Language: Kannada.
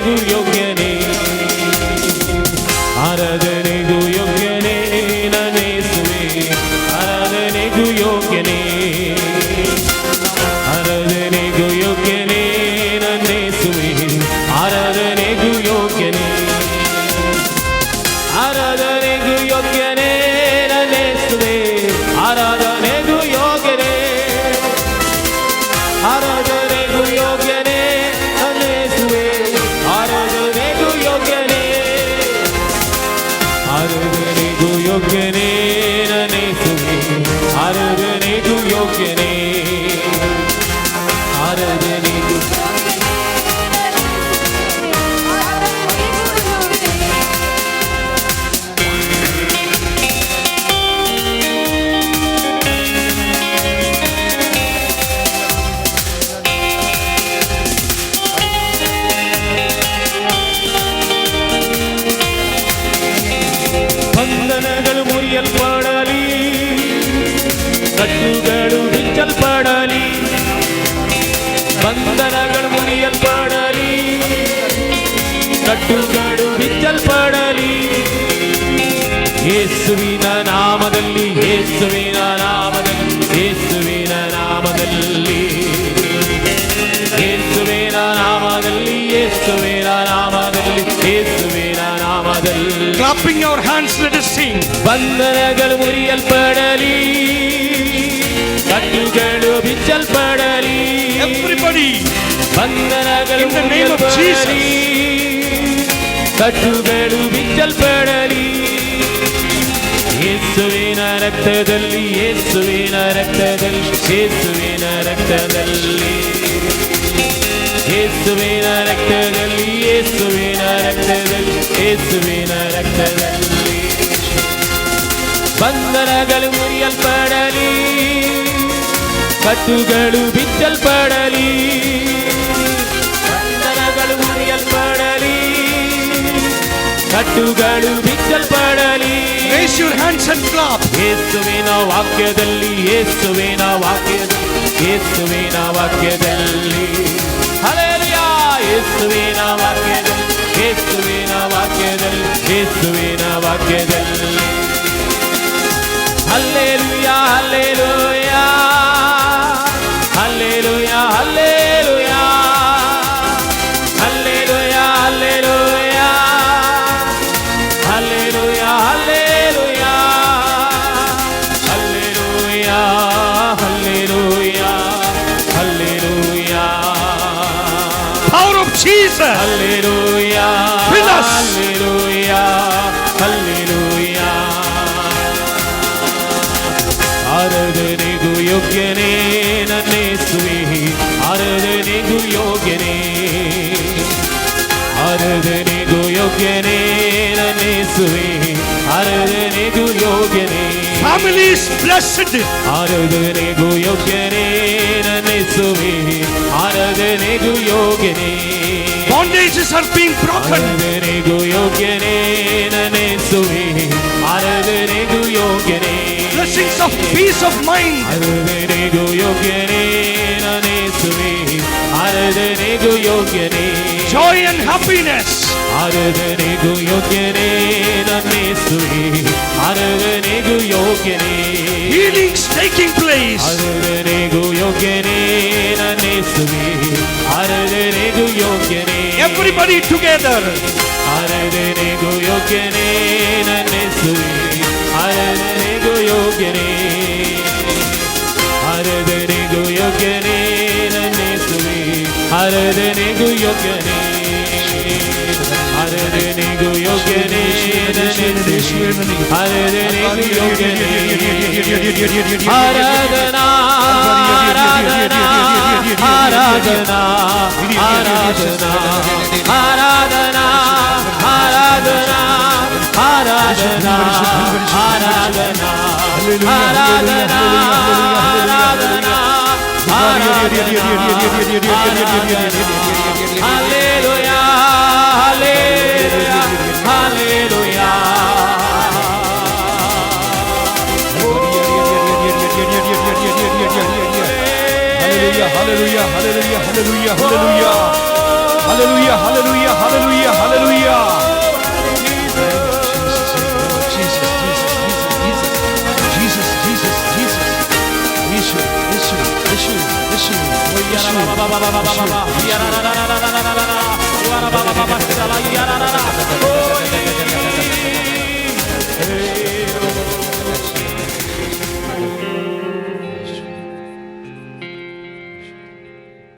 ಆರಾಧನೆಗೂ ಯೋಗ್ಯನೇ, ಆರಾಧನೆಗೂ ಯೋಗ್ಯನೇ ನನ್ನ ಯೇಸುವೇ, ಆರಾಧನೆಗೂ ಯೋಗ್ಯನೇ, ಆರಾಧನೆಗೂ ಯೋಗ್ಯನೇ ನನ್ನ ಯೇಸುವೇ, ಆರಾಧನೆಗೂ ಯೋಗ್ಯನೇ, ಆರಾಧನೆಗೂ ಯೋಗ್ಯನೇ ನನ್ನ ಯೇಸುವೇ, ಆರಾಧನೆಗೂ ಯೋಗ್ಯನೇ, ಆರಾಧನೆಗೂ ಯೋಗ್ಯನೇ ನನ್ನ ಯೇಸುವೇ, ಆರಾಧನೆಗೂ ಯೋಗ್ಯನೇ, ಆರಾಧನೆಗೂ ಯೋಗ್ಯನೇ ನನ್ನ ಯೇಸುವೇ, ಆರಾಧನೆಗೂ ಯೋಗ್ಯನೇ, ಆರಾಧನೆಗೂ ಬಂಧನಗಳು ಮುರಿಯಲ್ಪಡಲಿ, ಕಟ್ಟುಗಳು ಬಿಚ್ಚಲ್ಪಡಲಿ, ಬಂಧನಗಳು ಮುರಿಯಲ್ಪಡಲಿ, ಕಟ್ಟುಗಳು ಬಿಚ್ಚಲ್ಪಡಲಿ, ಯೇಸುವಿನ ನಾಮದಲ್ಲಿ, ಯೇಸುವಿನ ನಾಮದಲ್ಲಿ, ಯೇಸುವಿನ ನಾಮದಲ್ಲಿ, ಯೇಸುವಿನ ನಾಮದಲ್ಲಿ, ಯೇಸುವಿನ ನಾಮದಲ್ಲಿ, ಯೇಸುವಿನ ನಾಮದಲ್ಲಿ. Clapping your hands, let us sing. ಬಂಧನಗಳು ಮುರಿಯಲ್ಪಡಲಿ, ಕಟ್ಟುಗಳು ಬಿಚ್ಚಲ್ಪಡಲಿ, Everybody, ಬಂಧನಗಳು in the name of ಮುರಿಯಲ್ಪಡಲಿ, ಕಟ್ಟುಗಳು ಬಿಚ್ಚಲ್ಪಡಲಿ, ಯೇಸುವಿನ ರಕ್ತದಲ್ಲಿ, ಯೇಸುವಿನ ರಕ್ತದಲ್ಲಿ, ಯೇಸುವಿನ ರಕ್ತದಲ್ಲಿ, ಯೇಸುವಿನ ರಕ್ತದಲ್ಲಿ, ಯೇಸುವಿನ ರಕ್ತದಲ್ಲಿ, ಯೇಸುವಿನ ರಕ್ತದಲ್ಲಿ, ಬಂಧನಗಳು ಮುರಿಯಲ್ಪಡಲಿ, ಕಟ್ಟುಗಳು ಬಿಚ್ಚಲ್ಪಡಲಿ, ಬಂಧನಗಳು ಮುರಿಯಲ್ಪಡಲಿ, ಕಟ್ಟುಗಳು ಬಿಚ್ಚಲ್ಪಡಲಿ. raise your hands and clap. ಯೇಸುವಿನ ವಾಕ್ಯದಲ್ಲಿ, ಯೇಸುವಿನ ವಾಕ್ಯದಲ್ಲಿ, ಯೇಸುವಿನ ವಾಕ್ಯದಲ್ಲಿ, ಹಲ್ಲೆಲೂಯಾ, ಯೇಸುವಿನ ವಾಕ್ಯದಲ್ಲಿ, ಯೇಸುವಿನ ವಾಕ್ಯದಲ್ಲಿ, ಯೇಸುವಿನ ವಾಕ್ಯದಲ್ಲಿ, hallelujah, hallelujah, hallelujah, hallelujah, hallelujah, hallelujah, hallelujah, hallelujah, hallelujah, hallelujah, Power of Jesus. Hallelujah, With us. Hallelujah, hallelujah, ಆರಾಧನೆಗೂ ಯೋಗ್ಯನೇ ನನ್ನ ಯೇಸುವೇ, ಆರಾಧನೆಗೂ ಯೋಗ್ಯನೇ, ಆರಾಧನೆಗೂ ಯೋಗ್ಯನೇ ನನ್ನ ಯೇಸುವೇ, ಆರಾಧನೆಗೂ ಯೋಗ್ಯನೇ, Family is blessed. ಆರಾಧನೆಗೂ ಯೋಗ್ಯನೇ ನನ್ನ ಯೇಸುವೇ, ಆರಾಧನೆಗೂ ಯೋಗ್ಯನೇ, Bondages are being broken. ಆರಾಧನೆಗೂ ಯೋಗ್ಯನೇ ನನ್ನ ಯೇಸುವೇ, ಆರಾಧನೆಗೂ ಯೋಗ್ಯನೇ, Blessings of peace of mind. ಆರಾಧನೆಗೂ ಯೋಗ್ಯನೇ ನನ್ನ ಯೇಸುವೇ, ಆರಾಧನೆಗೂ ಯೋಗ್ಯನೇ, Joy and happiness. ಆರಾಧನೆಗೂ ಯೋಗ್ಯನೇ ನನ್ನ ಯೇಸುವೇ, ಆರಾಧನೆಗೂ ಯೋಗ್ಯನೇ, Healings taking place. ಆರಾಧನೆಗೂ ಯೋಗ್ಯನೇ ನನ್ನ ಯೇಸುವೇ, ಆರಾಧನೆಗೂ ಯೋಗ್ಯನೇ, Everybody together. ಆರಾಧನೆಗೂ ಯೋಗ್ಯನೇ ನನ್ನ ಯೇಸುವೇ, ಆರಾಧನೆಗೂ ಯೋಗ್ಯನೇ, ಆರಾಧನೆಗೂ ಯೋಗ್ಯನೇ ನನ್ನ ಯೇಸುವೇ, ಆರಾಧನೆಗೂ ಯೋಗ್ಯನೇ, ಆರಾಧನೆಗೂ ಯೋಗ್ಯನೇ ನನ್ನ ಯೇಸುವೇ, ಆರಾಧನೆಗೂ ಯೋಗ್ಯನೇ, ಆರಾಧನಾ, ಆರಾಧನಾ, ಆರಾಧನಾ, ಆರಾಧನಾ, ಆರಾಧನಾ, ಆರಾಧನಾ, ಆರಾಧನಾ, ಆರಾಧನಾ, ಆರಾಧನಾ, hallelujah, hallelujah, hallelujah. Hallelujah, hallelujah, hallelujah, hallelujah, hallelujah. Hallelujah, hallelujah, hallelujah, hallelujah. Hey.